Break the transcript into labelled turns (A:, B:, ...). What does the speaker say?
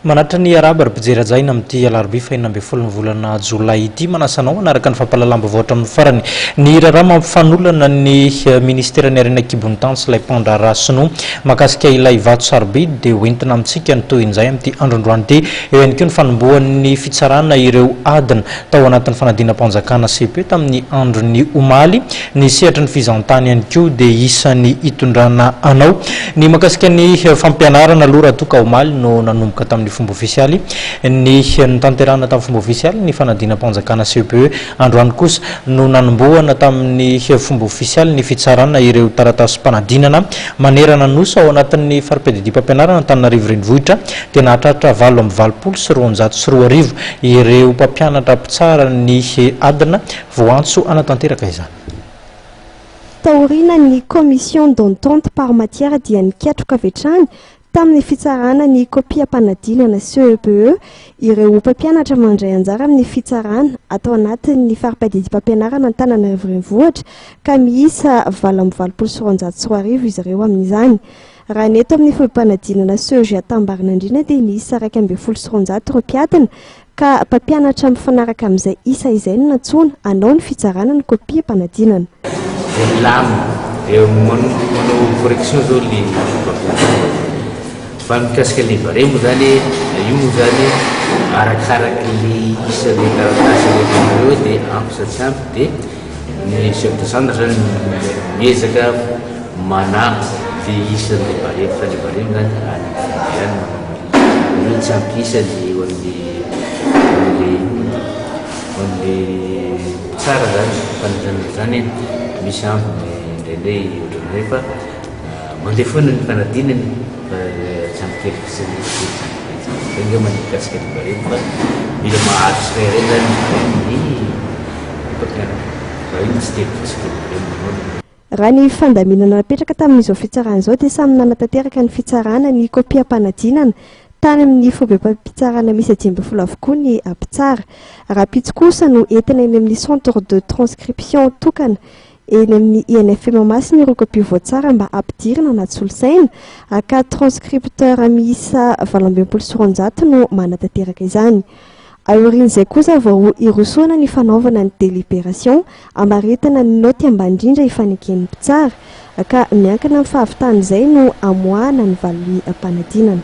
A: manatra ny araba ary-pijery-jaina amin'ity alarobia fahinina ambin'ny folo ny volana jolay ity manasanao anaraka ny fampahalalam-baovatra amin'ny farany ny raharaha mampifanolana ny ministera ny arena kibony tany sy ilay mpandra rasino mahakasika ilay vato sarobidy dia hoentina amintsika ny toy izay amin'ity androndroany ity eo ihany koa ny fanombohan'ny fitsarana ireo adina tao anatin'ny fanadina-mpanjakana CP tamin'ny androny omaly ny sehatra ny fizantany ihany koa dia isan'ny hitondrana anao ny mahakasika ny fampianarana aloha raha toka omaly no nanomboka tamin'ny fomba ofisialy ny tanterana tamin'ny fomba ofisialy ny fanadina-mpanjakana CPE androany kosa no nanombohana tamin'ny fomba ofisialy ny fitsarana ireo taratasy mpanadinana manerana nosa ao anatin'ny faripedidia-mpampianarana Antananarivo renivohitra dia nahatratra 724 ireo mpampianatra mpitsara ny adina voantso anatanteraka izany.
B: Taorina ny commission d'entente par matière dia nikatroka avy hatrany tamin'ny fitsarana ny kopia-mpanadinana CEPE ireo mpampianatra mandray anjara amin'ny fitsarana atao anatin'ny faripedidia-mpampianarana Antananarivo renivohitra ka miisa 724 izy ireo amin'izany. Raha neto amin'ny fomba-mpanadinana CEG Tambarina Andrina dia miisa 120 mpiadina ka mpampianatra mifanaraka amin'izay isa izay no natsoina anao ny fitsarana ny kopia-mpanadinana.
C: correction zao le fa mikasika le baremo zany io moa zany arakaraky le isan'ny taratasy reo dia ampy sa tsy ampy dia ny chef de centre zany miezaka manampy dia isan'ny baremo fa le baremo zany any tsy ampy isany eo amin'ny tsara zany fanajana zany misy ampy indraindray ohatran'izay fa mandeha foana ny fanadinany tsy ampy kely fisany manikasika ny baremo fa mila mahazo sirairay zany ny mpampianatra fa iny tsy telo fisika baremo.
B: Raha ny fandaminana napetraka tamin'izao fitsarana izao dia samy nanatanteraka ny fitsarana ny kopia-mpanadinana tany amin'ny fomba-pitsarana misy 12 avokoa ny mpitsara. Raha pitsy kosa no entina eny amin'ny centre de transcription tokana eny amin'ny INFM masina ireo kopia voatsara mba ampidirina anaty solosaina ka transcripteur miisa 720 no manatanteraka izany. Aorian'izay kosa vao irosoana ny fanaovana ny délibération amaretina ny noty ambany indrindra ifaneken'ny mpitsara ka miankina amin'ny fahavitana izay no amoahana ny valian'ny mpanadinana.